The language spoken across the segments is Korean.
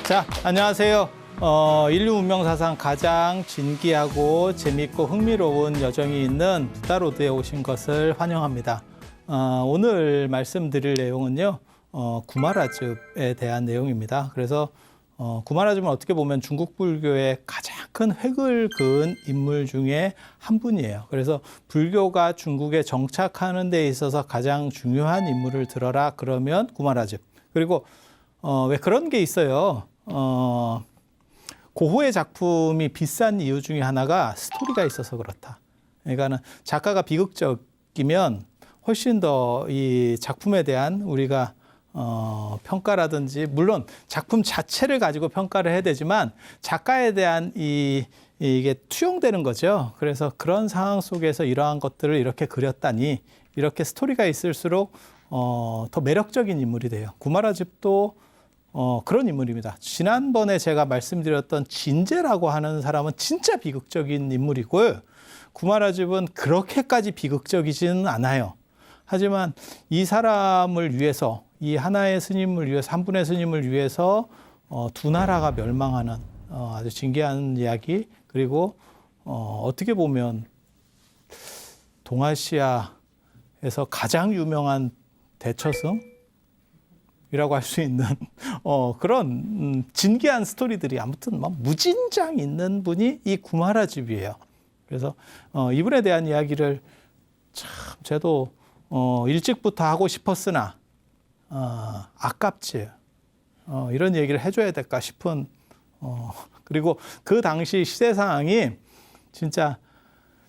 자, 안녕하세요. 인류 문명 사상 가장 진기하고 재밌고 흥미로운 여정이 있는 부다로드에 오신 것을 환영합니다. 오늘 말씀드릴 내용은요, 구마라즙에 대한 내용입니다. 그래서 구마라즙은 어떻게 보면 중국 불교의 가장 큰 획을 그은 인물 중에 한 분이에요. 그래서 불교가 중국에 정착하는 데 있어서 가장 중요한 인물을 들어라 그러면 구마라즙. 그리고 왜 그런 게 있어요. 고흐의 작품이 비싼 이유 중에 하나가 스토리가 있어서 그렇다. 그러니까는 작가가 비극적이면 훨씬 더 이 작품에 대한 우리가 평가라든지, 물론 작품 자체를 가지고 평가를 해야 되지만 작가에 대한 이게 투영되는 거죠. 그래서 그런 상황 속에서 이러한 것들을 이렇게 그렸다니, 이렇게 스토리가 있을수록 더 매력적인 인물이 돼요. 구마라즙도 그런 인물입니다. 지난번에 제가 말씀드렸던 진제라고 하는 사람은 진짜 비극적인 인물이고요. 구마라즙은 그렇게까지 비극적이지는 않아요. 하지만 이 사람을 위해서, 이 하나의 스님을 위해서, 한 분의 스님을 위해서 두 나라가 멸망하는 아주 진기한 이야기, 그리고 어떻게 보면 동아시아에서 가장 유명한 대처승? 이라고 할 수 있는 그런 진기한 스토리들이 아무튼 막 무진장 있는 분이 이 구마라즙이에요. 그래서 이분에 대한 이야기를 참 저도 일찍부터 하고 싶었으나 아깝지. 이런 얘기를 해줘야 될까 싶은 그리고 그 당시 시대 상황이 진짜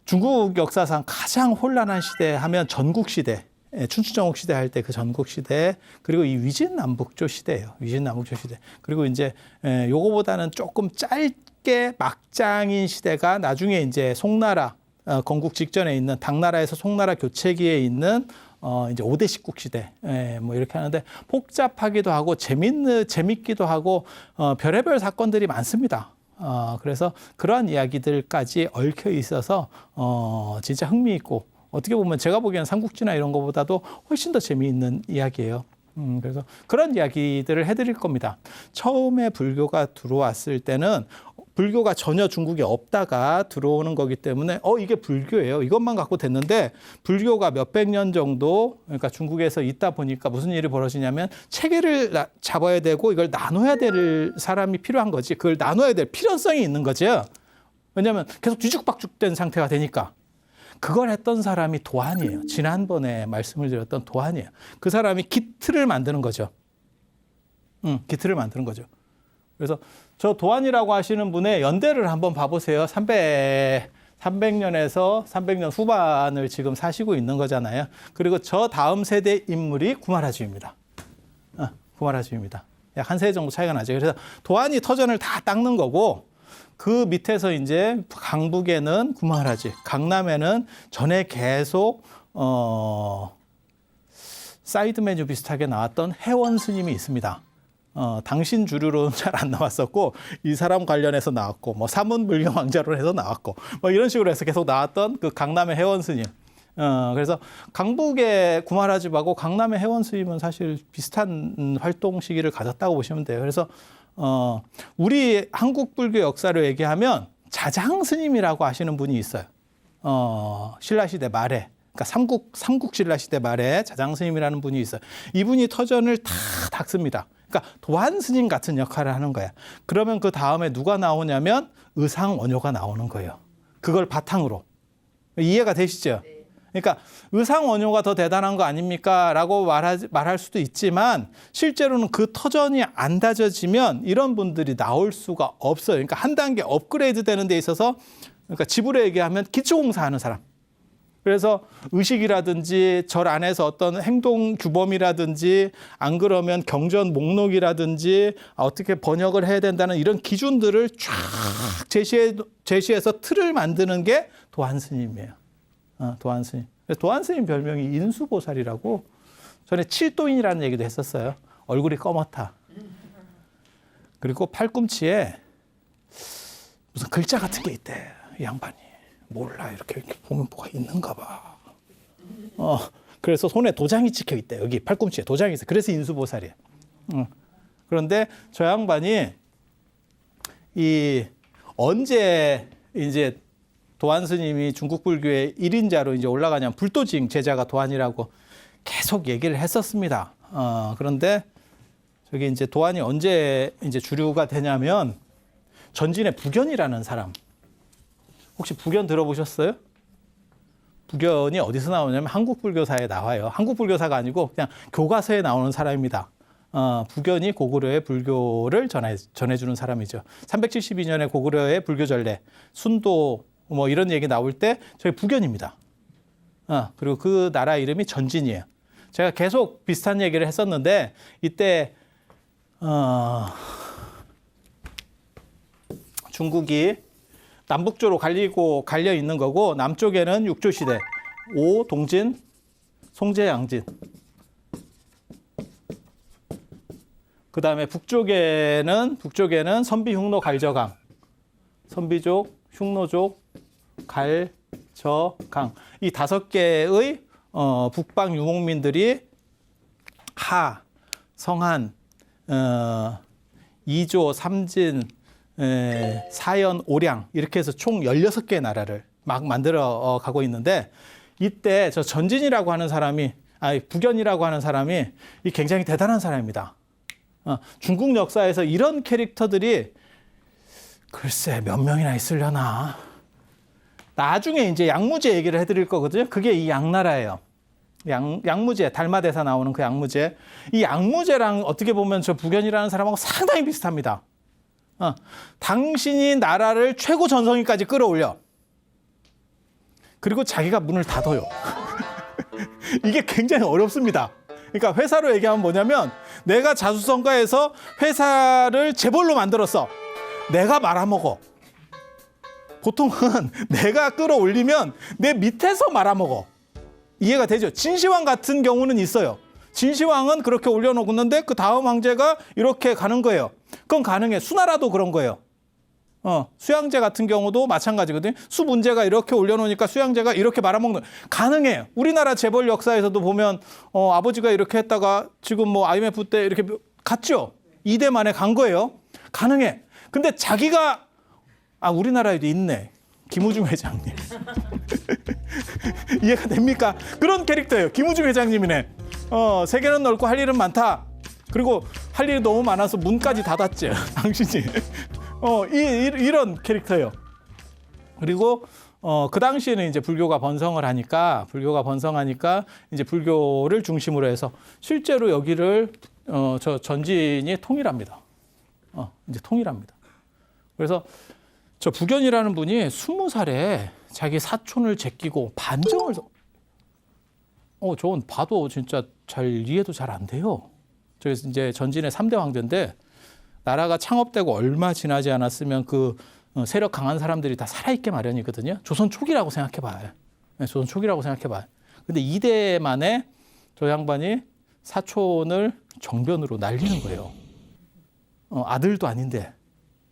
중국 역사상 가장 혼란한 시대 하면 전국 시대. 춘추전국 시대 할 때 그 전국 시대, 그리고 이 위진남북조 시대예요. 위진남북조 시대. 그리고 이제 요거보다는 조금 짧게 막장인 시대가 나중에 이제 송나라 건국 직전에 있는 당나라에서 송나라 교체기에 있는 이제 5대 십국 시대, 뭐 이렇게 하는데 복잡하기도 하고 재밌기도 하고 별의별 사건들이 많습니다. 그래서 그러한 이야기들까지 얽혀 있어서 진짜 흥미있고, 어떻게 보면 제가 보기에는 삼국지나 이런 것보다도 훨씬 더 재미있는 이야기예요. 그래서 그런 이야기들을 해드릴 겁니다. 처음에 불교가 들어왔을 때는 불교가 전혀 중국에 없다가 들어오는 거기 때문에 이게 불교예요. 이것만 갖고 됐는데, 불교가 몇백 년 정도, 그러니까 중국에서 있다 보니까 무슨 일이 벌어지냐면 체계를 잡아야 되고 이걸 나눠야 될 사람이 필요한 거지. 그걸 나눠야 될 필요성이 있는 거죠. 왜냐하면 계속 뒤죽박죽된 상태가 되니까. 그걸 했던 사람이 도한이에요. 지난번에 말씀을 드렸던 도한이에요. 그 사람이 기틀을 만드는 거죠. 기틀을 만드는 거죠. 그래서 저 도한이라고 하시는 분의 연대를 한번 봐보세요. 300년에서 300년 후반을 지금 사시고 있는 거잖아요. 그리고 저 다음 세대 인물이 구마라즙입니다. 구마라즙입니다. 약 한 세대 정도 차이가 나죠. 그래서 도한이 터전을 다 닦는 거고, 그 밑에서 이제 강북에는 구마라즙, 강남에는 전에 계속 사이드 메뉴 비슷하게 나왔던 해원 스님이 있습니다. 당신 주류로는 잘 안 나왔었고, 이 사람 관련해서 나왔고, 뭐 사문 불경 왕자로 해서 나왔고, 뭐 이런 식으로 해서 계속 나왔던 그 강남의 해원 스님. 그래서 강북의 구마라즙하고 강남의 해원 스님은 사실 비슷한 활동 시기를 가졌다고 보시면 돼요. 그래서 우리 한국 불교 역사를 얘기하면 자장 스님이라고 하시는 분이 있어요. 신라시대 말에, 그러니까 삼국 신라시대 말에 자장 스님이라는 분이 있어요. 이분이 터전을 다 닦습니다. 그러니까 도한 스님 같은 역할을 하는 거야. 그러면 그 다음에 누가 나오냐면 의상원효가 나오는 거예요. 그걸 바탕으로. 이해가 되시죠? 그러니까 의상원효가 더 대단한 거 아닙니까? 라고 말할 수도 있지만, 실제로는 그 터전이 안 다져지면 이런 분들이 나올 수가 없어요. 그러니까 한 단계 업그레이드 되는 데 있어서, 그러니까 집으로 얘기하면 기초공사하는 사람. 그래서 의식이라든지 절 안에서 어떤 행동 규범이라든지, 안 그러면 경전 목록이라든지 어떻게 번역을 해야 된다는 이런 기준들을 쫙 제시해서 틀을 만드는 게 도한 스님이에요. 도한 스님. 도한 스님 별명이 인수보살이라고, 전에 칠도인이라는 얘기도 했었어요. 얼굴이 검었다. 그리고 팔꿈치에 무슨 글자 같은 게 있대, 이 양반이. 몰라, 이렇게 보면 뭐가 있는가 봐. 그래서 손에 도장이 찍혀 있대. 여기 팔꿈치에 도장이 있어. 그래서 인수보살이에요. 그런데 저 양반이 이 언제 이제 도안 스님이 중국 불교의 1인자로 이제 올라가냐면 불도징 제자가 도안이라고 계속 얘기를 했었습니다. 그런데 저기 이제 도안이 언제 이제 주류가 되냐면 전진의 북견이라는 사람. 혹시 북견 들어보셨어요? 북견이 어디서 나오냐면 한국불교사에 나와요. 한국불교사가 아니고 그냥 교과서에 나오는 사람입니다. 북견이 고구려의 불교를 전해주는 사람이죠. 372년에 고구려의 불교 전례, 순도 뭐 이런 얘기 나올 때 저희 북견입니다. 그리고 그 나라 이름이 전진이에요. 제가 계속 비슷한 얘기를 했었는데 이때 중국이 남북조로 갈려 있는 거고 남쪽에는 육조시대, 오, 동진, 송제, 양진. 그 다음에 북쪽에는 선비, 흉노, 갈저강. 선비족, 흉노족, 갈저강. 이 5개의 북방 유목민들이 하, 성한, 이조, 삼진, 사연, 오량 이렇게 해서 총 16개의 나라를 막 만들어 가고 있는데 이때 저 전진이라고 하는 사람이 북견이라고 하는 사람이 이 굉장히 대단한 사람입니다. 중국 역사에서 이런 캐릭터들이 글쎄 몇 명이나 있으려나. 나중에 이제 양무제 얘기를 해드릴 거거든요. 그게 이 양나라예요. 양무제, 달마대사 나오는 그 양무제. 이 양무제랑 어떻게 보면 저 북견이라는 사람하고 상당히 비슷합니다. 당신이 나라를 최고 전성기까지 끌어올려. 그리고 자기가 문을 닫아요. 이게 굉장히 어렵습니다. 그러니까 회사로 얘기하면 뭐냐면 내가 자수성가해서 회사를 재벌로 만들었어. 내가 말아먹어. 보통은 내가 끌어올리면 내 밑에서 말아먹어. 이해가 되죠? 진시황 같은 경우는 있어요. 진시황은 그렇게 올려놓았는데 그 다음 황제가 이렇게 가는 거예요. 그건 가능해. 수나라도 그런 거예요. 수양제 같은 경우도 마찬가지거든요. 수문제가 이렇게 올려놓으니까 수양제가 이렇게 말아먹는. 가능해요. 우리나라 재벌 역사에서도 보면 아버지가 이렇게 했다가 지금 뭐 IMF 때 이렇게 갔죠. 2대 만에 간 거예요. 가능해. 근데 자기가 우리나라에도 있네. 김우중 회장님. 이해가 됩니까? 그런 캐릭터예요. 김우중 회장님이네. 세계는 넓고 할 일은 많다. 그리고 할 일이 너무 많아서 문까지 닫았지. 당신이. 이런 캐릭터예요. 그리고 그 당시에는 이제 불교가 번성하니까 이제 불교를 중심으로 해서 실제로 여기를 저 전진이 통일합니다. 이제 통일합니다. 그래서 저 북견이라는 분이 20살에 자기 사촌을 제끼고 반정을 저건 봐도 진짜 잘 이해도 잘 안 돼요. 저기 이제 전진의 3대 황제인데 나라가 창업되고 얼마 지나지 않았으면 그 세력 강한 사람들이 다 살아있게 마련이거든요. 조선 초기라고 생각해봐요. 조선 초기라고 생각해봐요. 근데 2대 만에 저 양반이 사촌을 정변으로 날리는 거예요. 아들도 아닌데.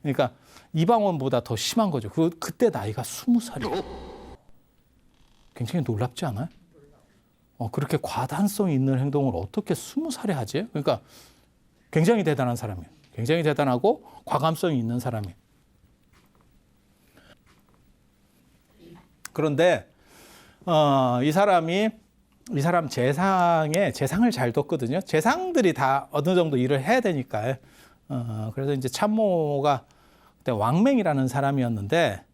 그러니까 이방원보다 더 심한 거죠. 그때 나이가 20살이에요. 굉장히 놀랍지 않아요? 그렇게 과단성 있는 행동을 어떻게 20살에 하지? 그러니까 굉장히 대단한 사람이에요. 굉장히 대단하고 과감성이 있는 사람이에요. 그런데 이 사람 재상을 잘 뒀거든요. 재상들이 다 어느 정도 일을 해야 되니까요. 그래서 이제 참모가 그때 왕맹이라는 사람이었는데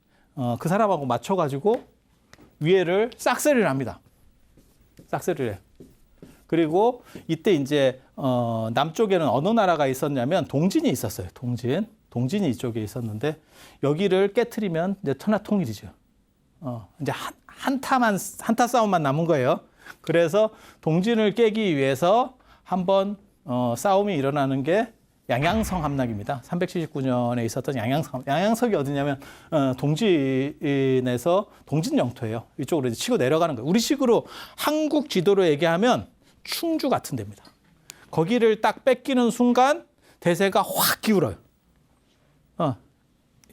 그 사람하고 맞춰가지고 위에를 싹쓸이를 합니다. 싹쓸이를 해요. 그리고 이때 이제 남쪽에는 어느 나라가 있었냐면 동진이 있었어요. 동진이 이쪽에 있었는데 여기를 깨트리면 이제 천하통일이죠. 이제 한타 싸움만 남은 거예요. 그래서 동진을 깨기 위해서 한번 싸움이 일어나는 게 양양성 함락입니다. 379년에 있었던 양양성. 양양성이 어디냐면 동진에서 동진 영토예요. 이쪽으로 이제 치고 내려가는 거예요. 우리식으로 한국 지도로 얘기하면 충주 같은 데입니다. 거기를 딱 뺏기는 순간 대세가 확 기울어요.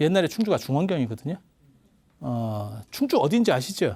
옛날에 충주가 중원경이거든요. 충주 어딘지 아시죠?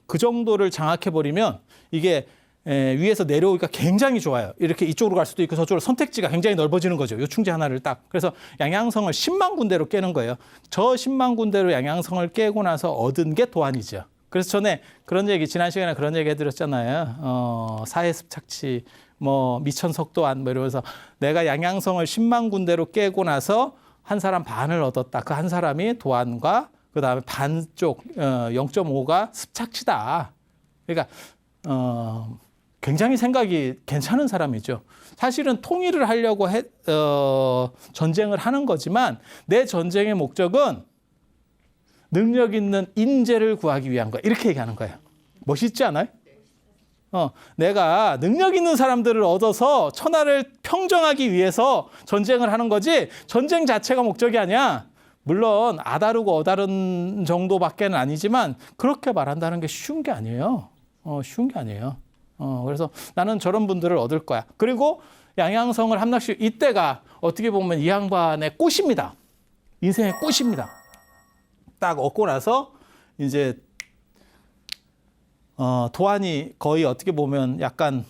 그 정도를 장악해버리면 이게 위에서 내려오기가 굉장히 좋아요. 이렇게 이쪽으로 갈 수도 있고 저쪽으로 선택지가 굉장히 넓어지는 거죠. 요 충지 하나를 딱. 그래서 양양성을 10만 군데로 깨는 거예요. 저 10만 군데로 양양성을 깨고 나서 얻은 게 도안이죠. 그래서 전에 그런 얘기, 지난 시간에 그런 얘기 해드렸잖아요. 사해습착취, 뭐 미천석도안 뭐 이러면서 내가 양양성을 10만 군데로 깨고 나서 한 사람 반을 얻었다. 그 한 사람이 도안과 그다음에 반쪽 0.5가 습착치다. 그러니까 굉장히 생각이 괜찮은 사람이죠. 사실은 통일을 하려고 전쟁을 하는 거지만 내 전쟁의 목적은 능력 있는 인재를 구하기 위한 거야. 이렇게 얘기하는 거예요. 멋있지 않아요? 내가 능력 있는 사람들을 얻어서 천하를 평정하기 위해서 전쟁을 하는 거지 전쟁 자체가 목적이 아니야. 물론 아다르고 어다른 정도밖에는 아니지만 그렇게 말한다는 게 쉬운 게 아니에요. 쉬운 게 아니에요. 그래서 나는 저런 분들을 얻을 거야. 그리고 양양성을 함락시 이때가 어떻게 보면 이 양반의 꽃입니다. 인생의 꽃입니다. 딱 얻고 나서 이제 도안이 거의 어떻게 보면 약간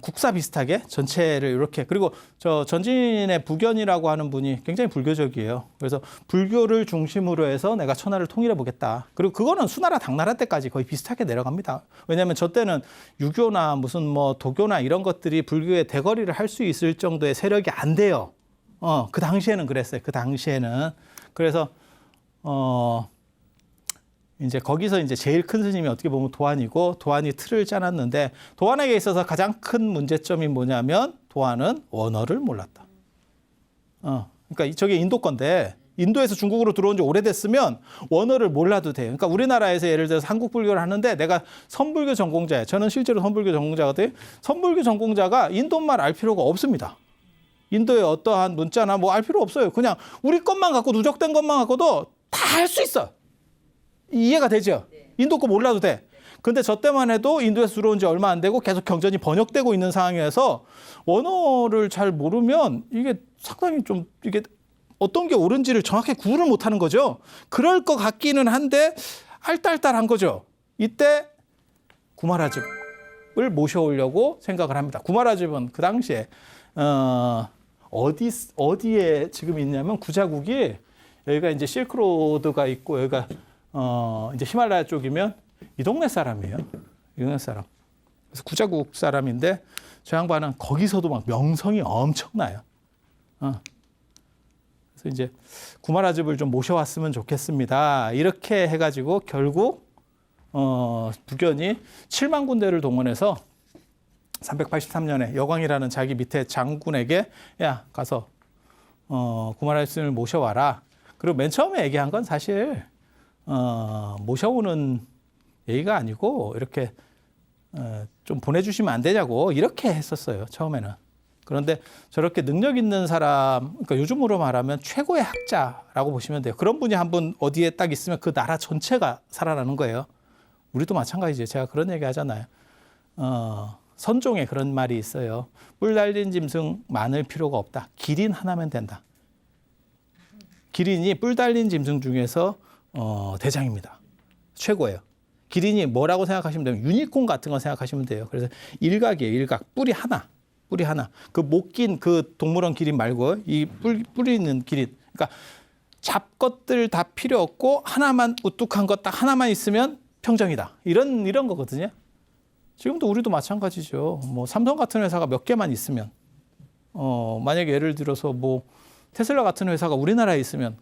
국사 비슷하게 전체를 이렇게 그리고 저 전진의 부견이라고 하는 분이 굉장히 불교적이에요. 그래서 불교를 중심으로 해서 내가 천하를 통일해 보겠다. 그리고 그거는 수나라 당나라 때까지 거의 비슷하게 내려갑니다. 왜냐하면 저 때는 유교나 무슨 뭐 도교나 이런 것들이 불교의 대거리를 할 수 있을 정도의 세력이 안 돼요. 그 당시에는 그랬어요. 그 당시에는 그래서 이제 거기서 이제 제일 큰 스님이 어떻게 보면 도안이고 도안이 틀을 짜놨는데 도안에게 있어서 가장 큰 문제점이 뭐냐면 도안은 원어를 몰랐다. 그러니까 저게 인도 건데 인도에서 중국으로 들어온 지 오래됐으면 원어를 몰라도 돼요. 그러니까 우리나라에서 예를 들어서 한국 불교를 하는데 내가 선불교 전공자예요. 저는 실제로 선불교 전공자거든요. 선불교 전공자가 인도말 알 필요가 없습니다. 인도의 어떠한 문자나 뭐 알 필요 없어요. 그냥 우리 것만 갖고 누적된 것만 갖고도 다 할 수 있어. 이해가 되죠? 인도 거 몰라도 돼. 근데 저 때만 해도 인도에서 들어온 지 얼마 안 되고 계속 경전이 번역되고 있는 상황에서 원어를 잘 모르면 이게 상당히 좀 이게 어떤 게 옳은지를 정확히 구분을 못 하는 거죠. 그럴 것 같기는 한데 알딸딸한 거죠. 이때 구마라집을 모셔오려고 생각을 합니다. 구마라집은 그 당시에 어디에 지금 있냐면 구자국이 여기가 이제 실크로드가 있고 여기가 이제 히말라야 쪽이면 이 동네 사람이에요. 이 동네 사람. 그래서 구자국 사람인데 저 양반은 거기서도 막 명성이 엄청나요. 그래서 이제 구마라집을 좀 모셔왔으면 좋겠습니다. 이렇게 해가지고 결국 부견이 7만 군대를 동원해서 383년에 여광이라는 자기 밑에 장군에게 야 가서 구마라집을 모셔와라. 그리고 맨 처음에 얘기한 건 사실 모셔오는 얘기가 아니고 이렇게 좀 보내주시면 안 되냐고 이렇게 했었어요. 처음에는. 그런데 저렇게 능력 있는 사람, 그러니까 요즘으로 말하면 최고의 학자라고 보시면 돼요. 그런 분이 한 분 어디에 딱 있으면 그 나라 전체가 살아나는 거예요. 우리도 마찬가지죠. 제가 그런 얘기 하잖아요. 선종에 그런 말이 있어요. 뿔 달린 짐승 많을 필요가 없다. 기린 하나면 된다. 기린이 뿔 달린 짐승 중에서 대장입니다. 최고예요. 기린이 뭐라고 생각하시면 되면 유니콘 같은 거 생각하시면 돼요. 그래서 일각이에요. 일각. 뿔이 하나. 뿔이 하나. 그 못 긴 그 동물원 기린 말고 이 뿔이 있는 기린. 그러니까 잡것들 다 필요 없고 하나만 우뚝한 것 딱 하나만 있으면 평정이다. 이런 거거든요. 지금도 우리도 마찬가지죠. 뭐 삼성 같은 회사가 몇 개만 있으면 만약에 예를 들어서 뭐 테슬라 같은 회사가 우리나라에 있으면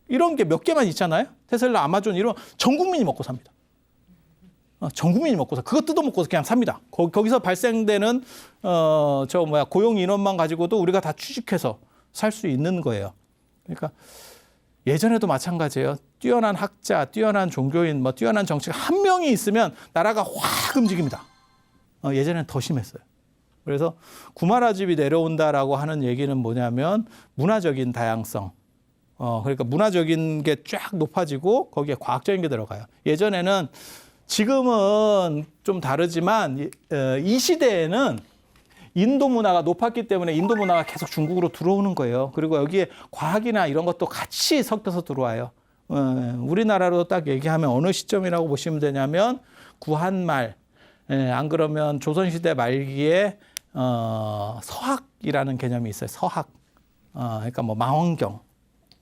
이런 게 몇 개만 있잖아요. 테슬라, 아마존 이런 전 국민이 먹고 삽니다. 전 국민이 먹고 사. 그거 뜯어먹고 그냥 삽니다. 거기서 발생되는 고용 인원만 가지고도 우리가 다 취직해서 살 수 있는 거예요. 그러니까 예전에도 마찬가지예요. 뛰어난 학자, 뛰어난 종교인, 뭐 뛰어난 정치가 한 명이 있으면 나라가 확 움직입니다. 예전에는 더 심했어요. 그래서 구마라집이 내려온다라고 하는 얘기는 뭐냐면 문화적인 다양성. 그러니까 문화적인 게 쫙 높아지고 거기에 과학적인 게 들어가요. 예전에는 지금은 좀 다르지만 이 시대에는 인도 문화가 높았기 때문에 인도 문화가 계속 중국으로 들어오는 거예요. 그리고 여기에 과학이나 이런 것도 같이 섞여서 들어와요. 우리나라로 딱 얘기하면 어느 시점이라고 보시면 되냐면 구한말, 예, 안 그러면 조선시대 말기에 서학이라는 개념이 있어요. 서학. 그러니까 뭐 망원경,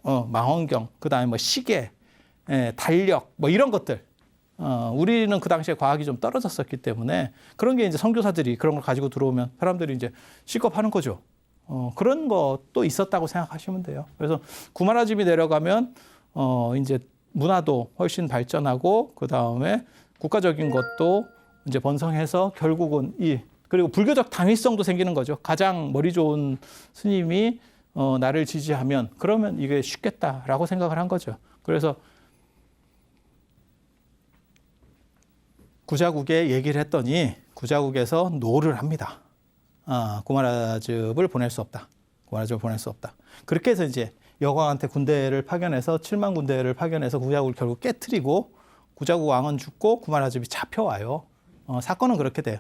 망원경, 그다음에 뭐 시계, 예, 달력, 뭐 이런 것들. 우리는 그 당시에 과학이 좀 떨어졌었기 때문에 그런 게 이제 선교사들이 그런 걸 가지고 들어오면 사람들이 이제 실겁하는 거죠. 그런 것도 있었다고 생각하시면 돼요. 그래서 구마라집이 내려가면 이제 문화도 훨씬 발전하고 그 다음에 국가적인 것도 이제 번성해서 결국은 그리고 불교적 당위성도 생기는 거죠. 가장 머리 좋은 스님이 나를 지지하면 그러면 이게 쉽겠다라고 생각을 한 거죠. 그래서 구자국에 얘기를 했더니 구자국에서 노를 합니다. 구마라즙을 보낼 수 없다. 구마라즙을 보낼 수 없다. 그렇게 해서 이제 여광한테 군대를 파견해서 7만 군대를 파견해서 구자국을 결국 깨트리고 구자국 왕은 죽고 구마라즙이 잡혀와요. 사건은 그렇게 돼요.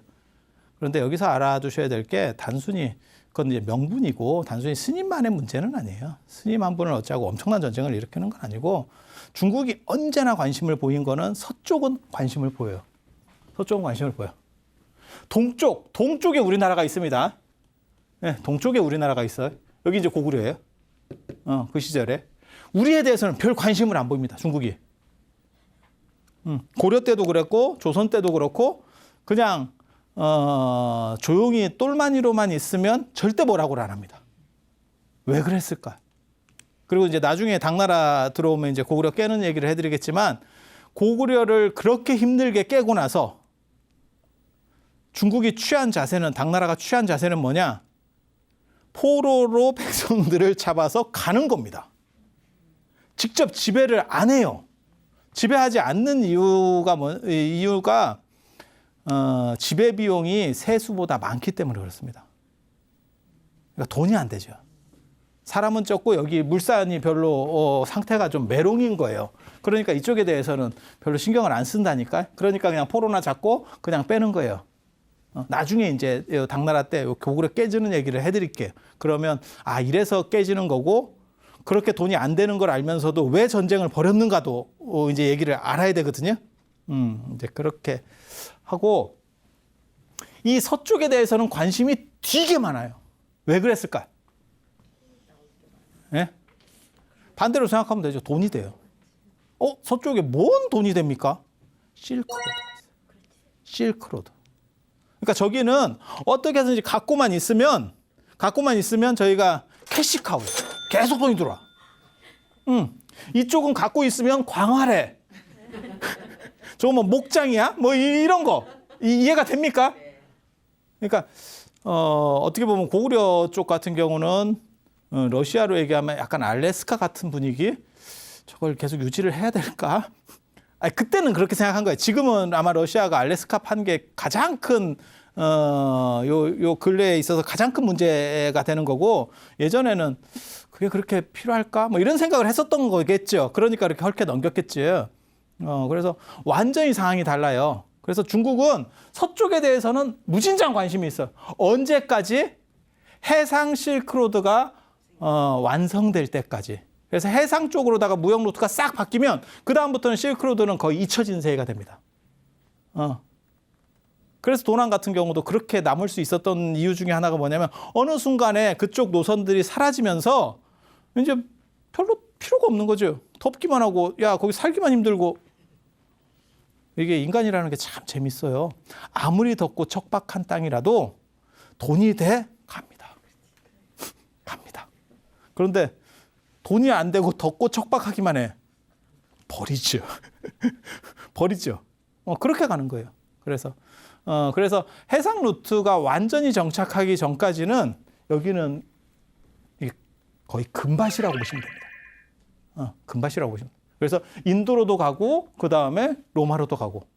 그런데 여기서 알아두셔야 될 게 단순히 그건 이제 명분이고 단순히 스님만의 문제는 아니에요. 스님 한 분을 어쩌고 엄청난 전쟁을 일으키는 건 아니고 중국이 언제나 관심을 보인 거는 서쪽은 관심을 보여요. 서쪽은 관심을 보여. 동쪽에 우리나라가 있습니다. 네, 동쪽에 우리나라가 있어요. 여기 이제 고구려예요. 그 시절에. 우리에 대해서는 별 관심을 안 보입니다. 중국이. 고려 때도 그랬고 조선 때도 그렇고 그냥 조용히 똘마니로만 있으면 절대 뭐라고를 안 합니다. 왜 그랬을까? 그리고 이제 나중에 당나라 들어오면 이제 고구려 깨는 얘기를 해드리겠지만 고구려를 그렇게 힘들게 깨고 나서 중국이 취한 자세는 당나라가 취한 자세는 뭐냐? 포로로 백성들을 잡아서 가는 겁니다. 직접 지배를 안 해요. 지배하지 않는 이유가 지배 비용이 세수보다 많기 때문에 그렇습니다. 그러니까 돈이 안 되죠. 사람은 적고 여기 물산이 별로 상태가 좀 메롱인 거예요. 그러니까 이쪽에 대해서는 별로 신경을 안 쓴다니까. 그러니까 그냥 포로나 잡고 그냥 빼는 거예요. 나중에 이제 당나라 때 고구려 깨지는 얘기를 해드릴게요. 그러면 이래서 깨지는 거고 그렇게 돈이 안 되는 걸 알면서도 왜 전쟁을 벌였는가도 이제 얘기를 알아야 되거든요. 이제 그렇게 하고 이 서쪽에 대해서는 관심이 되게 많아요. 왜 그랬을까? 예? 반대로 생각하면 되죠. 돈이 돼요. 서쪽에 뭔 돈이 됩니까? 실크로드가 있어요. 실크로드. 그러니까 저기는 어떻게 해서든지 갖고만 있으면 저희가 캐시카우 계속 돈이 들어와. 이쪽은 갖고 있으면 광활해. 저거 뭐 목장이야? 뭐 이런 거 이해가 됩니까? 그러니까 어떻게 보면 고구려 쪽 같은 경우는 러시아로 얘기하면 약간 알래스카 같은 분위기. 저걸 계속 유지를 해야 될까? 그때는 그렇게 생각한 거예요. 지금은 아마 러시아가 알래스카 판 게 가장 큰 요 근래에 있어서 가장 큰 문제가 되는 거고 예전에는 그게 그렇게 필요할까? 뭐 이런 생각을 했었던 거겠죠. 그러니까 이렇게 헐게 넘겼겠죠. 그래서 완전히 상황이 달라요. 그래서 중국은 서쪽에 대해서는 무진장 관심이 있어요. 언제까지? 해상 실크로드가 완성될 때까지. 그래서 해상 쪽으로다가 무역 루트가 싹 바뀌면 그 다음부터는 실크로드는 거의 잊혀진 세계가 됩니다. 그래서 도난 같은 경우도 그렇게 남을 수 있었던 이유 중에 하나가 뭐냐면 어느 순간에 그쪽 노선들이 사라지면서 이제 별로 필요가 없는 거죠. 덥기만 하고 거기 살기만 힘들고. 이게 인간이라는 게 참 재밌어요. 아무리 덥고 척박한 땅이라도 돈이 돼? 갑니다. 갑니다. 그런데 돈이 안 되고 덥고 척박하기만 해. 버리죠. 버리죠. 그렇게 가는 거예요. 그래서 해상 루트가 완전히 정착하기 전까지는 여기는 거의 금밭이라고 보시면 됩니다. 금밭이라고 보시면 됩니다. 그래서 인도로도 가고 그 다음에 로마로도 가고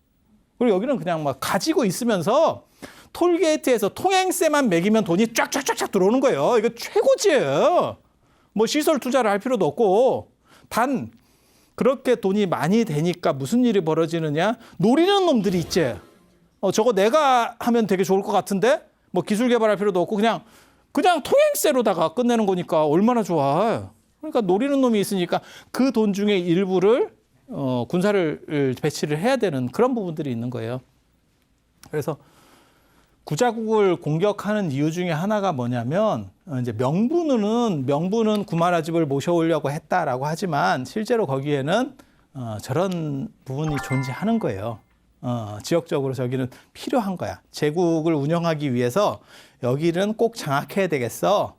그리고 여기는 그냥 막 가지고 있으면서 톨게이트에서 통행세만 매기면 돈이 쫙쫙쫙쫙 들어오는 거예요. 이거 최고지예요. 뭐 시설 투자를 할 필요도 없고 단 그렇게 돈이 많이 되니까 무슨 일이 벌어지느냐? 노리는 놈들이 있지. 저거 내가 하면 되게 좋을 것 같은데 뭐 기술 개발할 필요도 없고 그냥 통행세로다가 끝내는 거니까 얼마나 좋아. 그러니까 노리는 놈이 있으니까 그 돈 중에 일부를 군사를 배치를 해야 되는 그런 부분들이 있는 거예요. 그래서 구자국을 공격하는 이유 중에 하나가 뭐냐면 이제 명분은 구마라집을 모셔오려고 했다라고 하지만 실제로 거기에는 저런 부분이 존재하는 거예요. 지역적으로 저기는 필요한 거야. 제국을 운영하기 위해서 여기는 꼭 장악해야 되겠어.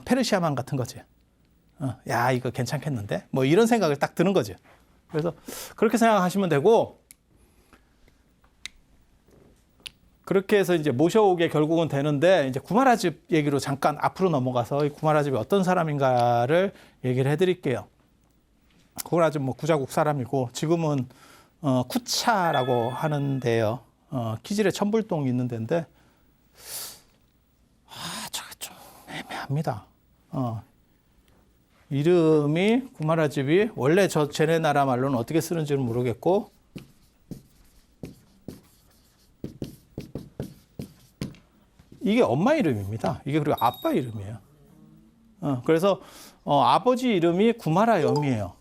페르시아만 같은 거지. 야, 이거 괜찮겠는데? 뭐 이런 생각을 딱 드는 거죠. 그래서 그렇게 생각하시면 되고, 그렇게 해서 이제 모셔오게 결국은 되는데, 이제 구마라집 얘기로 잠깐 앞으로 넘어가서 이 구마라집이 어떤 사람인가를 얘기를 해드릴게요. 구마라집 뭐 구자국 사람이고, 지금은 쿠차라고 하는데요. 키질에 천불동 있는 데인데, 저게 좀 애매합니다. 이름이 구마라집이 원래 쟤네 나라 말로는 어떻게 쓰는지는 모르겠고, 이게 엄마 이름입니다. 이게 그리고 아빠 이름이에요. 그래서 아버지 이름이 구마라염이에요.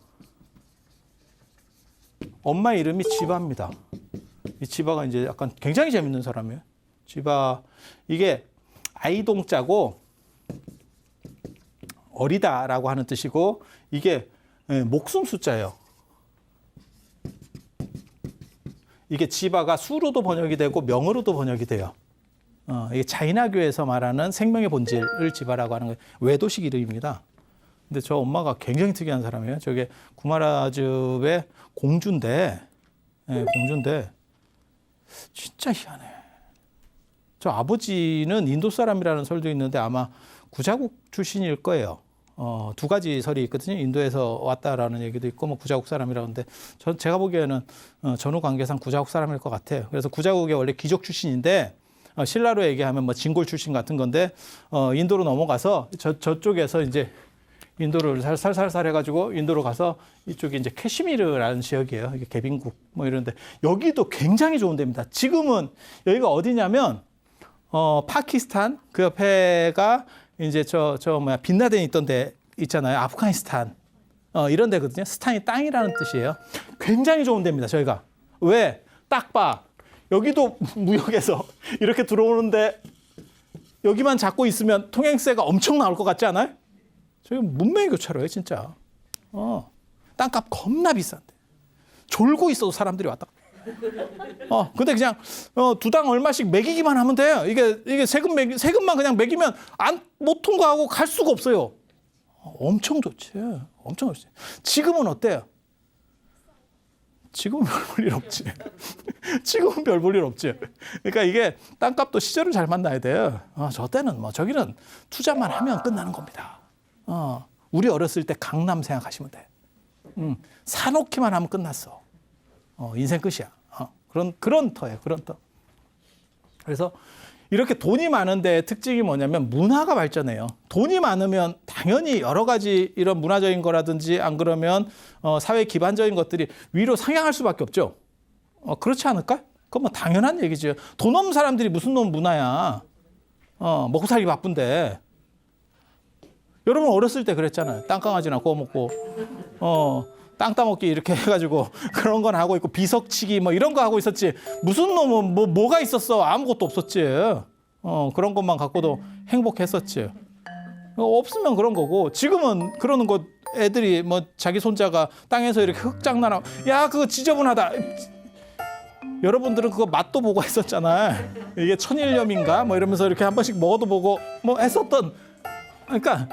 엄마 이름이 지바입니다. 이 지바가 이제 약간 굉장히 재밌는 사람이에요. 지바, 이게 아이동자고 어리다라고 하는 뜻이고, 이게 목숨 숫자예요. 이게 지바가 수로도 번역이 되고 명으로도 번역이 돼요. 이게 자이나교에서 말하는 생명의 본질을 지바라고 하는 거예요. 외도식 이름입니다. 근데 저 엄마가 굉장히 특이한 사람이에요. 저게 구마라집의 공주인데, 공주인데 진짜 희한해. 저 아버지는 인도 사람이라는 설도 있는데 아마 구자국 출신일 거예요. 두 가지 설이 있거든요. 인도에서 왔다라는 얘기도 있고, 뭐 구자국 사람이라고 하는데, 제가 보기에는 전후 관계상 구자국 사람일 것 같아요. 그래서 구자국의 원래 귀족 출신인데, 신라로 얘기하면 뭐 진골 출신 같은 건데, 인도로 넘어가서 저쪽에서 이제 인도를 살살살 해가지고 인도로 가서 이쪽이 이제 캐시미르라는 지역이에요. 이게 개빈국 뭐 이런데, 여기도 굉장히 좋은 데입니다. 지금은 여기가 어디냐면, 파키스탄, 그 옆에가 이제 빈라덴이 있던 데 있잖아요. 아프가니스탄. 이런 데거든요. 스탄이 땅이라는 뜻이에요. 굉장히 좋은 데입니다, 저희가. 왜? 딱 봐. 여기도 무역에서 이렇게 들어오는데 여기만 잡고 있으면 통행세가 엄청 나올 것 같지 않아요? 저희 문명의 교차로예요, 진짜. 땅값 겁나 비싼데. 졸고 있어도 사람들이 왔다. 근데 그냥 두당 얼마씩 매기기만 하면 돼요. 이게 세금만 그냥 매기면 못 통과하고 갈 수가 없어요. 엄청 좋지. 엄청 좋지. 지금은 어때요? 지금은 별 볼 일 없지. 지금은 별 볼 일 없지. 그러니까 이게 땅값도 시절을 잘 만나야 돼요. 저 때는 뭐 저기는 투자만 하면 끝나는 겁니다. 우리 어렸을 때 강남 생각하시면 돼. 사놓기만 하면 끝났어. 인생 끝이야. 그런 터예요. 그런 터. 그래서 이렇게 돈이 많은데 특징이 뭐냐면 문화가 발전해요. 돈이 많으면 당연히 여러 가지 이런 문화적인 거라든지 안 그러면 사회 기반적인 것들이 위로 상향할 수밖에 없죠. 그렇지 않을까? 그건 뭐 당연한 얘기죠. 돈 없는 사람들이 무슨 놈 문화야. 먹고 살기 바쁜데. 여러분 어렸을 때 그랬잖아요. 땅강아지나 구워 먹고 땅 따먹기 이렇게 해가지고 그런 건 하고 있고, 비석치기 뭐 이런 거 하고 있었지. 무슨 놈은 뭐가 있었어? 아무것도 없었지. 그런 것만 갖고도 행복했었지. 없으면 그런 거고, 지금은 그러는 거 애들이 뭐 자기 손자가 땅에서 이렇게 흙장난하고, 야 그거 지저분하다. 여러분들은 그거 맛도 보고 했었잖아요. 이게 천일염인가 뭐 이러면서 이렇게 한 번씩 먹어도 보고 뭐 했었던. 그러니까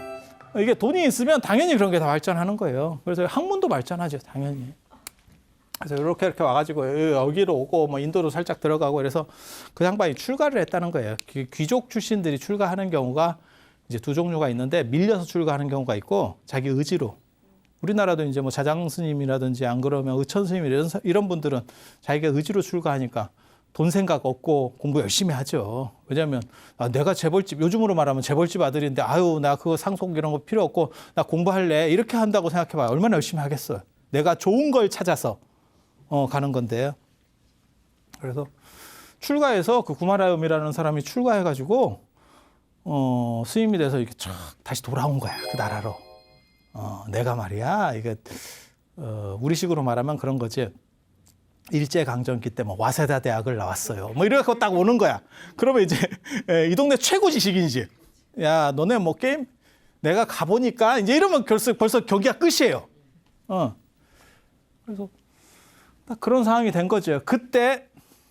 이게 돈이 있으면 당연히 그런 게 다 발전하는 거예요. 그래서 학문도 발전하죠, 당연히. 그래서 이렇게 와가지고 여기로 오고 뭐 인도로 살짝 들어가고, 그래서 그 양반이 출가를 했다는 거예요. 귀족 출신들이 출가하는 경우가 이제 두 종류가 있는데, 밀려서 출가하는 경우가 있고 자기 의지로. 우리나라도 이제 뭐 자장 스님이라든지 안 그러면 의천 스님 이런 분들은 자기가 의지로 출가하니까 돈 생각 없고 공부 열심히 하죠. 왜냐하면 내가 재벌집, 요즘으로 말하면 재벌집 아들인데 아유 나 그거 상속 이런 거 필요 없고 나 공부할래, 이렇게 한다고 생각해봐요. 얼마나 열심히 하겠어요. 내가 좋은 걸 찾아서 가는 건데요. 그래서 출가해서 그 구마라염이라는 사람이 출가해가지고 스님이 돼서 이렇게 쫙 다시 돌아온 거야, 그 나라로. 내가 말이야 이게 우리식으로 말하면 그런 거지. 일제강점기 때 뭐 와세다 대학을 나왔어요. 뭐 이렇게 딱 오는 거야. 그러면 이제 이 동네 최고 지식인이지. 야, 너네 뭐 게임 내가 가보니까 이제 이러면 벌써 경기가 끝이에요. 그래서 딱 그런 상황이 된 거죠. 그때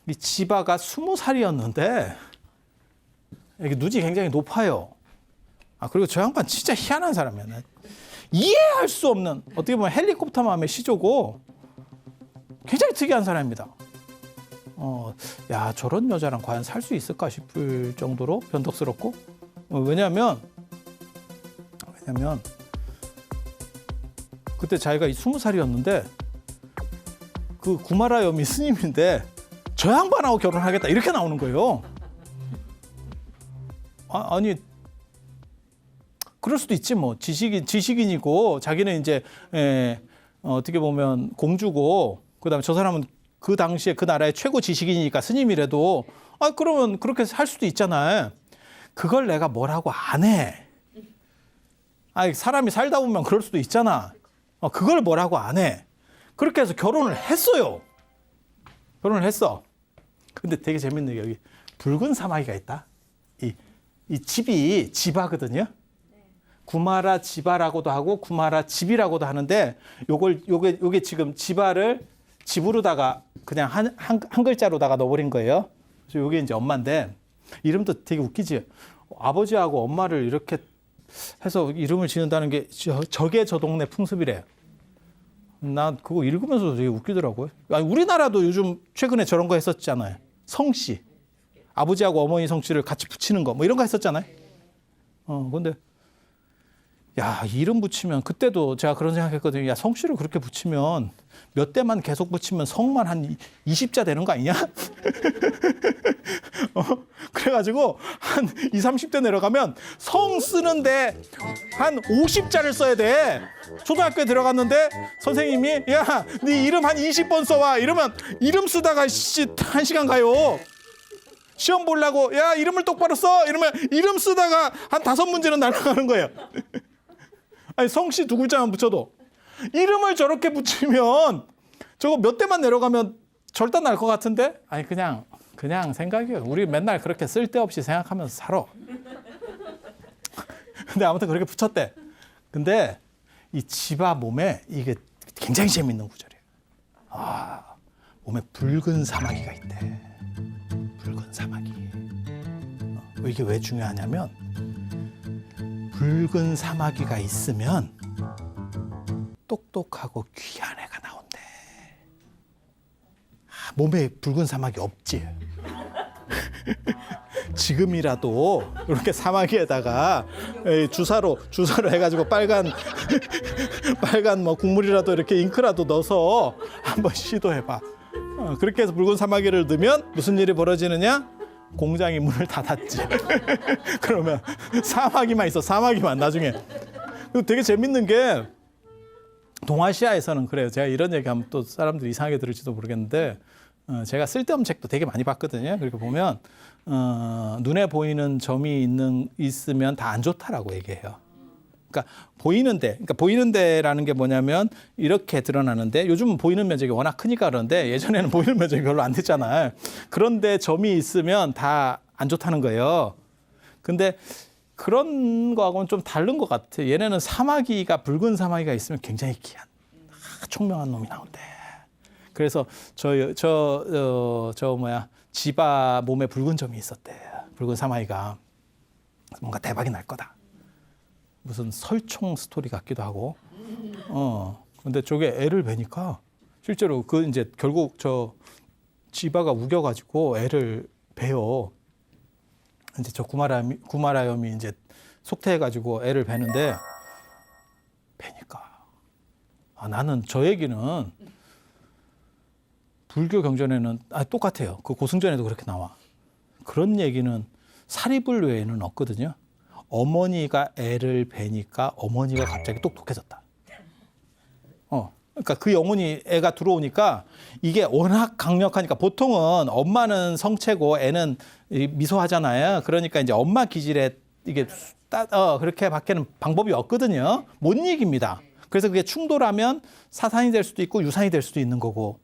이 지바가 20살이었는데 이게 눈이 굉장히 높아요. 그리고 저 양반 진짜 희한한 사람이야. 이해할 수 없는, 어떻게 보면 헬리콥터 마음의 시조고 굉장히 특이한 사람입니다. 야, 저런 여자랑 과연 살 수 있을까 싶을 정도로 변덕스럽고, 왜냐하면 그때 자기가 20살이었는데 그 구마라 여미 스님인데 저 양반하고 결혼하겠다 이렇게 나오는 거예요. 아니 그럴 수도 있지 뭐. 지식인이고 자기는 이제 어떻게 보면 공주고, 그다음에 저 사람은 그 당시에 그 나라의 최고 지식인이니까 스님이라도 그러면 그렇게 할 수도 있잖아요. 그걸 내가 뭐라고 안 해. 사람이 살다 보면 그럴 수도 있잖아. 그걸 뭐라고 안 해. 그렇게 해서 결혼을 했어요. 결혼을 했어. 근데 되게 재밌는 게 여기 붉은 사마귀가 있다. 이 집이 지바거든요. 구마라 지바라고도 하고 구마라 집이라고도 하는데 요게 지금 지바를 집으로다가 그냥 한 글자로다가 넣어버린 거예요. 그래서 요게 이제 엄마인데 이름도 되게 웃기지. 아버지하고 엄마를 이렇게 해서 이름을 지는다는 게 저게 저 동네 풍습이래. 나 그거 읽으면서 되게 웃기더라고요. 우리나라도 요즘 최근에 저런 거 했었잖아요. 성씨. 아버지하고 어머니 성씨를 같이 붙이는 거 뭐 이런 거 했었잖아요. 근데 야, 이름 붙이면 그때도 제가 그런 생각했거든요. 야, 성씨를 그렇게 붙이면 몇 대만 계속 붙이면 성만 한 20자 되는 거 아니냐? 그래가지고 한 20, 30대 내려가면 성 쓰는데 한 50자를 써야 돼. 초등학교에 들어갔는데 선생님이 야, 네 이름 한 20번 써와. 이러면 이름 쓰다가 1시간 가요. 시험 보려고 야, 이름을 똑바로 써. 이러면 이름 쓰다가 한 5문제는 날아가는 거예요. 성씨 2글자만 붙여도 이름을 저렇게 붙이면 저거 몇 대만 내려가면 절단 날 것 같은데? 그냥 생각이에요. 우리 맨날 그렇게 쓸데없이 생각하면서 살아. 근데 아무튼 그렇게 붙였대. 근데 이 지바 몸에 이게 굉장히 재밌는 구절이에요. 몸에 붉은 사마귀가 있대. 붉은 사마귀. 이게 왜 중요하냐면 붉은 사마귀가 있으면 똑똑하고 귀한 애가 나온대. 몸에 붉은 사마귀 없지. 지금이라도 이렇게 사마귀에다가 주사로 해가지고 빨간 뭐 국물이라도 이렇게 잉크라도 넣어서 한번 시도해봐. 그렇게 해서 붉은 사마귀를 넣으면 무슨 일이 벌어지느냐? 공장이 문을 닫았지. 그러면 사마귀만 있어. 사마귀만 나중에. 되게 재밌는 게 동아시아에서는 그래요. 제가 이런 얘기하면 또 사람들이 이상하게 들을지도 모르겠는데 제가 쓸데없는 책도 되게 많이 봤거든요. 그렇게 보면 눈에 보이는 점이 있으면 다 안 좋다라고 얘기해요. 그러니까 보이는 데라는 게 뭐냐면 이렇게 드러나는데 요즘은 보이는 면적이 워낙 크니까 그런데 예전에는 보이는 면적이 별로 안 됐잖아요. 그런데 점이 있으면 다 안 좋다는 거예요. 근데 그런 거하고는 좀 다른 것 같아요. 얘네는 붉은 사마귀가 있으면 굉장히 귀한 총명한 놈이 나온대. 그래서 지바 몸에 붉은 점이 있었대. 붉은 사마귀가 뭔가 대박이 날 거다. 무슨 설총 스토리 같기도 하고. 근데 저게 애를 베니까 실제로 이제 결국 지바가 우겨가지고 애를 베요. 이제 저 구마라염이 이제 속퇴해가지고 애를 베는데 베니까 나는 저 얘기는 불교 경전에는 똑같아요. 그 고승전에도 그렇게 나와. 그런 얘기는 사리불 외에는 없거든요. 어머니가 애를 베니까 어머니가 갑자기 똑똑해졌다. 그러니까 그 영혼이 애가 들어오니까 이게 워낙 강력하니까 보통은 엄마는 성체고 애는 미소하잖아요. 그러니까 이제 엄마 기질에 이게 그렇게 밖에는 방법이 없거든요. 못 이깁니다. 그래서 그게 충돌하면 사산이 될 수도 있고 유산이 될 수도 있는 거고.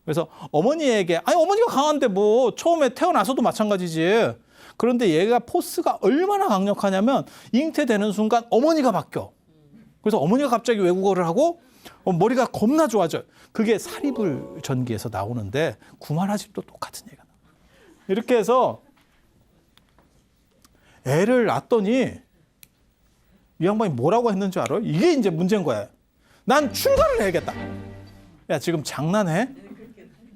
그래서 어머니에게 아니 어머니가 강한데 뭐 처음에 태어나서도 마찬가지지. 그런데 얘가 포스가 얼마나 강력하냐면 잉태되는 순간 어머니가 바뀌어. 그래서 어머니가 갑자기 외국어를 하고 머리가 겁나 좋아져요. 그게 사리불 전기에서 나오는데 구마라집도 똑같은 얘기가 나와요. 이렇게 해서 애를 낳았더니 이 양반이 뭐라고 했는지 알아요? 이게 이제 문제인 거야. 난 출가를 해야겠다. 야 지금 장난해?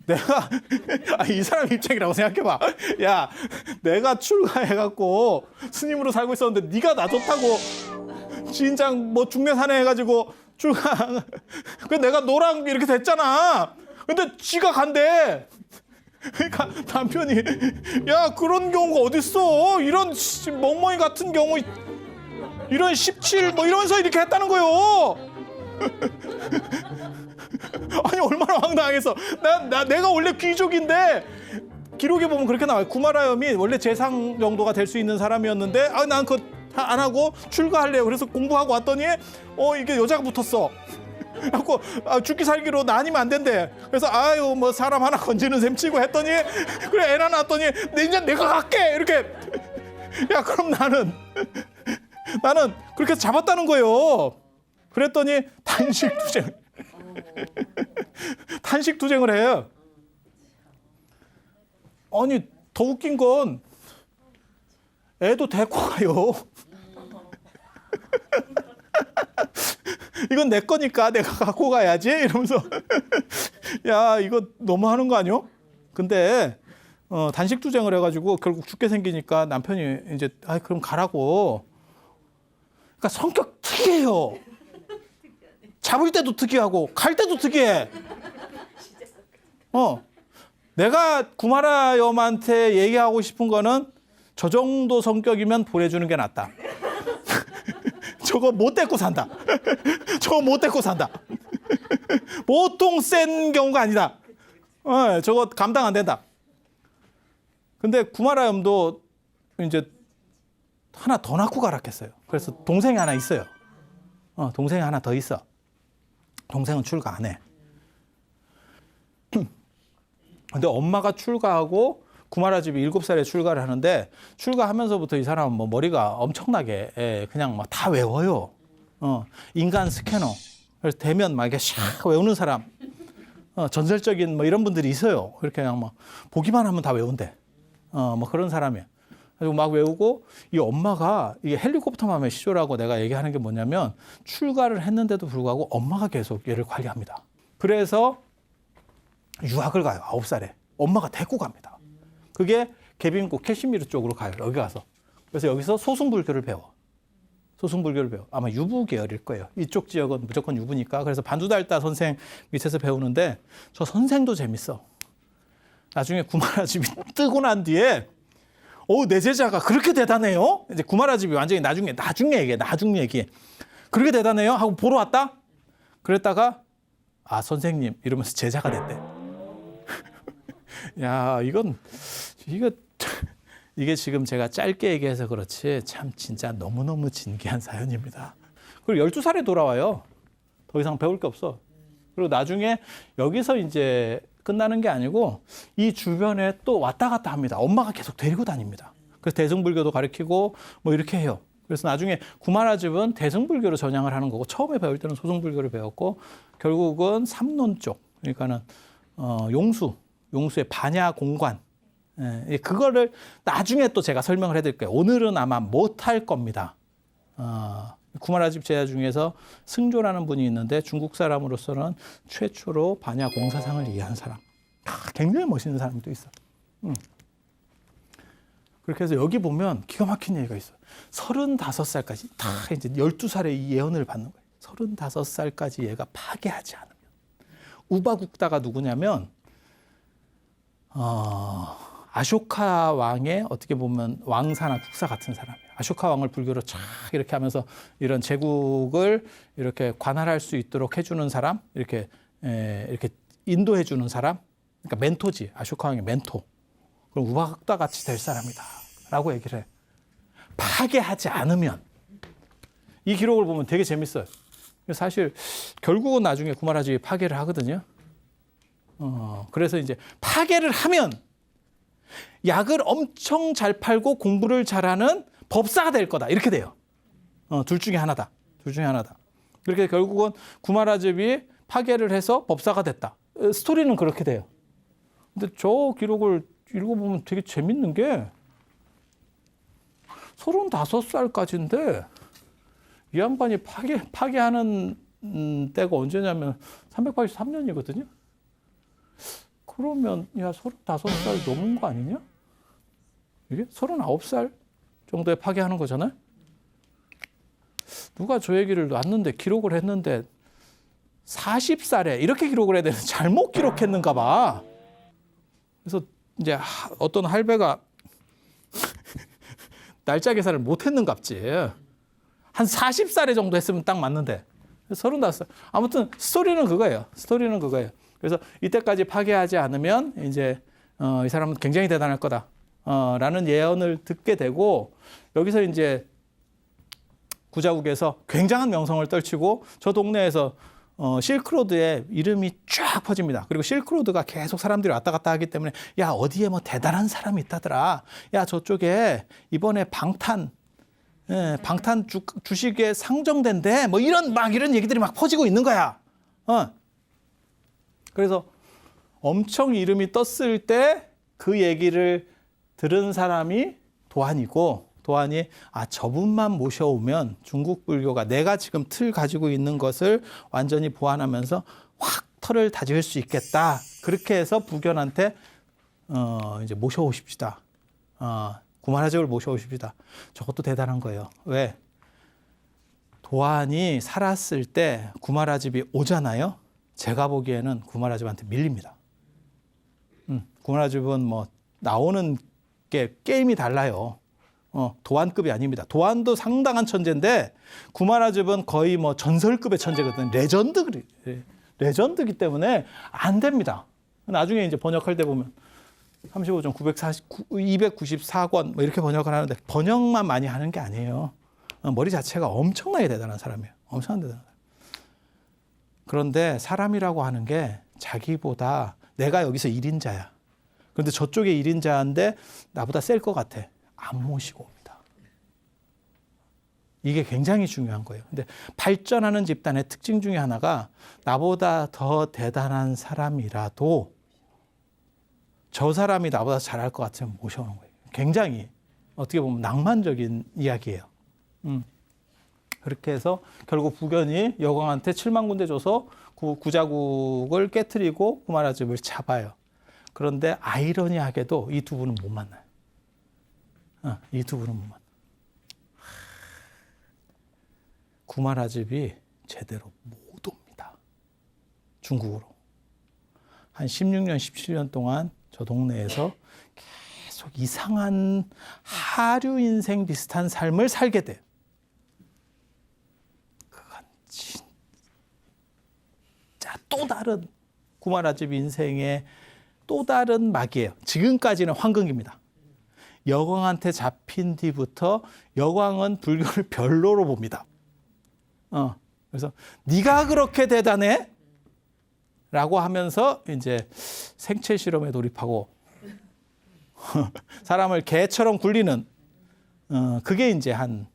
내가 이 사람 입장이라고 생각해봐. 야 내가 출가해갖고 스님으로 살고 있었는데 네가 나 좋다고 진장 뭐 중매사내 해가지고 출가 그 내가 너랑 이렇게 됐잖아. 근데 지가 간대. 그러니까 남편이 야 그런 경우가 어딨어. 이런 멍멍이 같은 경우 이런 17 뭐 이러면서 이렇게 했다는 거요. 아니 얼마나 황당해서 내가 원래 귀족인데 기록에 보면 그렇게 나와요. 구마라염이 원래 재상 정도가 될 수 있는 사람이었는데 난 그거 안 하고 출가하려고 그래서 공부하고 왔더니 이게 여자가 붙었어. 그래갖고 죽기 살기로 나뉘면 안 된대. 그래서 아유 뭐 사람 하나 건지는 셈 치고 했더니 그래 애 하나 낳았더니 이제 내가 갈게 이렇게. 야 그럼 나는 그렇게 잡았다는 거예요. 그랬더니 탄식 투쟁을 해요. 아니 더 웃긴 건 애도 데리고 가요. 이건 내 거니까 내가 갖고 가야지 이러면서 야 이거 너무하는 거 아니요? 근데 단식 투쟁을 해가지고 결국 죽게 생기니까 남편이 이제 그럼 가라고. 그러니까 성격 특이해요. 잡을 때도 특이하고 갈 때도 특이해. 내가 구마라염한테 얘기하고 싶은 거는 저 정도 성격이면 보내주는 게 낫다. 저거 못 데리고 산다. 저거 못 데리고 산다. 보통 센 경우가 아니다. 저거 감당 안 된다. 근데 구마라염도 이제 하나 더 낳고 가라 했어요. 그래서 동생이 하나 있어요. 동생이 하나 더 있어. 동생은 출가 안 해. 근데 엄마가 출가하고 구마라집이 7살에 출가를 하는데 출가하면서부터 이 사람은 뭐 머리가 엄청나게 그냥 막 다 외워요. 인간 스캐너. 그래서 되면 막 이렇게 샥 외우는 사람. 전설적인 뭐 이런 분들이 있어요. 이렇게 그냥 막 보기만 하면 다 외운대. 뭐 그런 사람이에요. 그리고 막 외우고 이 엄마가 이게 헬리콥터 맘의 시조라고 내가 얘기하는 게 뭐냐면 출가를 했는데도 불구하고 엄마가 계속 얘를 관리합니다. 그래서 유학을 가요. 9살에. 엄마가 데리고 갑니다. 그게 개빈국 캐시미르 쪽으로 가요. 여기 가서. 그래서 여기서 소승불교를 배워. 소승불교를 배워. 아마 유부 계열일 거예요. 이쪽 지역은 무조건 유부니까. 그래서 반두달다 선생 밑에서 배우는데 저 선생도 재밌어. 나중에 구마라집이 뜨고 난 뒤에 내 제자가 그렇게 대단해요? 이제 구마라집이 완전히 나중에 얘기해. 그렇게 대단해요? 하고 보러 왔다? 그랬다가 선생님 이러면서 제자가 됐대. 야 이게 지금 제가 짧게 얘기해서 그렇지 참 진짜 너무너무 진기한 사연입니다. 그리고 12살에 돌아와요. 더 이상 배울 게 없어. 그리고 나중에 여기서 이제 끝나는 게 아니고 이 주변에 또 왔다 갔다 합니다. 엄마가 계속 데리고 다닙니다. 그래서 대승불교도 가르치고 뭐 이렇게 해요. 그래서 나중에 구마라집은 대승불교로 전향을 하는 거고 처음에 배울 때는 소승불교를 배웠고 결국은 삼론 쪽 그러니까는 용수의 반야공관 그거를 나중에 또 제가 설명을 해드릴게요. 오늘은 아마 못할 겁니다. 구마라집 제자 중에서 승조라는 분이 있는데 중국 사람으로서는 최초로 반야공사상을 이해한 사람. 굉장히 멋있는 사람이 또 있어. 그렇게 해서 여기 보면 기가 막힌 얘기가 있어요. 35살까지 다 이제 12살에 이 예언을 받는 거예요. 35살까지 얘가 파괴하지 않으면. 우바국다가 누구냐면 아쇼카 왕의 어떻게 보면 왕사나 국사 같은 사람이에요. 아쇼카 왕을 불교로 쫙 이렇게 하면서 이런 제국을 이렇게 관할할 수 있도록 해주는 사람, 이렇게 인도해주는 사람, 그러니까 멘토지. 아쇼카 왕의 멘토. 그럼 우바국다 같이 될 사람이다라고 얘기를 해. 파괴하지 않으면 이 기록을 보면 되게 재밌어요. 사실 결국은 나중에 구마라집이 파괴를 하거든요. 그래서 이제 파괴를 하면 약을 엄청 잘 팔고 공부를 잘하는 법사가 될 거다. 이렇게 돼요. 둘 중에 하나다. 둘 중에 하나다. 그렇게 결국은 구마라집이 파괴를 해서 법사가 됐다. 스토리는 그렇게 돼요. 근데 저 기록을 읽어보면 되게 재밌는 게 35살까지인데 이 양반이 파괴하는 때가 언제냐면 383년이거든요. 그러면 야 35살 넘은 거 아니냐? 이게 39살 정도에 파괴하는 거잖아요. 누가 저 얘기를 놨는데 기록을 했는데 40살에 이렇게 기록을 해야 되는데 잘못 기록했는가 봐. 그래서 이제 어떤 할배가 날짜 계산을 못 했는갑지. 한 40살에 정도 했으면 딱 맞는데 35살. 아무튼 스토리는 그거예요. 스토리는 그거예요. 그래서 이때까지 파괴하지 않으면 이제 이 사람은 굉장히 대단할 거다. 라는 예언을 듣게 되고 여기서 이제 구자국에서 굉장한 명성을 떨치고 저 동네에서 실크로드의 이름이 쫙 퍼집니다. 그리고 실크로드가 계속 사람들이 왔다 갔다 하기 때문에 야 어디에 뭐 대단한 사람이 있다더라. 야 저쪽에 이번에 방탄 주식에 상정된대. 뭐 이런 얘기들이 막 퍼지고 있는 거야. 그래서 엄청 이름이 떴을 때 그 얘기를 들은 사람이 도안이고 도안이 저분만 모셔오면 중국 불교가 내가 지금 틀 가지고 있는 것을 완전히 보완하면서 확 털을 다질 수 있겠다. 그렇게 해서 부견한테 이제 모셔오십시다. 구마라집을 모셔오십시다. 저것도 대단한 거예요. 왜? 도안이 살았을 때 구마라집이 오잖아요. 제가 보기에는 구마라집한테 밀립니다. 구마라집은 뭐 나오는 게 게임이 달라요. 도안급이 아닙니다. 도안도 상당한 천재인데 구마라집은 거의 뭐 전설급의 천재거든요. 레전드기 때문에 안 됩니다. 나중에 이제 번역할 때 보면 35점 294권 뭐 이렇게 번역을 하는데 번역만 많이 하는 게 아니에요. 머리 자체가 엄청나게 대단한 사람이에요. 엄청나게 대단한 사람. 그런데 사람이라고 하는 게 자기보다 내가 여기서 1인자야. 그런데 저쪽에 1인자인데 나보다 셀 것 같아. 안 모시고 옵니다. 이게 굉장히 중요한 거예요. 근데 발전하는 집단의 특징 중에 하나가 나보다 더 대단한 사람이라도 저 사람이 나보다 잘할 것 같으면 모셔오는 거예요. 굉장히 어떻게 보면 낭만적인 이야기예요. 그렇게 해서 결국 부견이 여광한테 7만 군대 줘서 구자국을 깨트리고 구마라집을 잡아요. 그런데 아이러니하게도 이 두 분은 못 만나요. 이 두 분은 못 만나요. 구마라집이 제대로 못 옵니다. 중국으로. 한 16년, 17년 동안 저 동네에서 계속 이상한 하류 인생 비슷한 삶을 살게 돼요. 그건 진짜 또 다른 구마라집 인생의 또 다른 막이에요. 지금까지는 황금기입니다. 여광한테 잡힌 뒤부터 여광은 불교를 별로로 봅니다. 그래서 네가 그렇게 대단해? 라고 하면서 이제 생체 실험에 돌입하고 사람을 개처럼 굴리는 그게 이제 한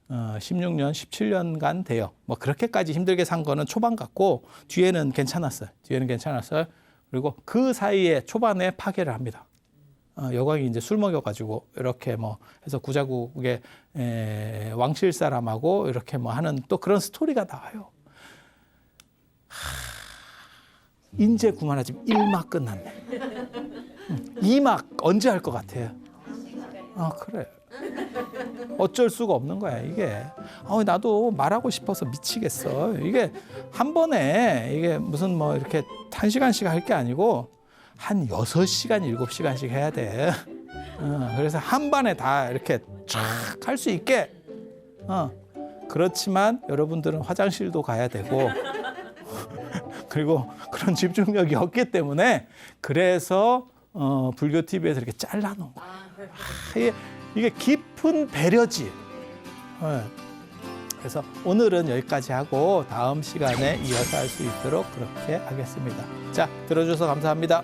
16년, 17년간 돼요. 뭐 그렇게까지 힘들게 산 거는 초반 같고 뒤에는 괜찮았어요. 그리고 그 사이에 초반에 파괴를 합니다. 여광이 이제 술 먹여가지고 이렇게 뭐 해서 구자국의 왕실 사람하고 이렇게 뭐 하는 또 그런 스토리가 나와요. 인제 구마라집 1막 끝났네. 2막 언제 할 것 같아요? 그래. 어쩔 수가 없는 거야, 이게. 나도 말하고 싶어서 미치겠어. 이게 한 번에 이게 무슨 뭐 이렇게 1시간씩 할 게 아니고 한 6시간, 7시간씩 해야 돼. 그래서 한 번에 다 이렇게 쫙 할 수 있게. 그렇지만 여러분들은 화장실도 가야 되고 그리고 그런 집중력이 없기 때문에 그래서 불교 TV에서 이렇게 잘라놓은 거예요. 이게 깊은 배려지. 그래서 오늘은 여기까지 하고 다음 시간에 이어서 할 수 있도록 그렇게 하겠습니다. 자, 들어주셔서 감사합니다.